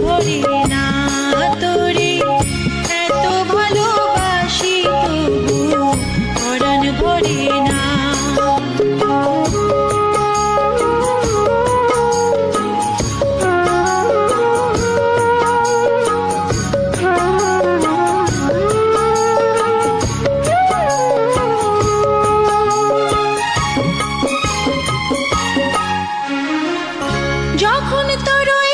ভরে না তোরে, এত ভালোবাসি তবু পরাণ ভরে না। যখন তোর ওই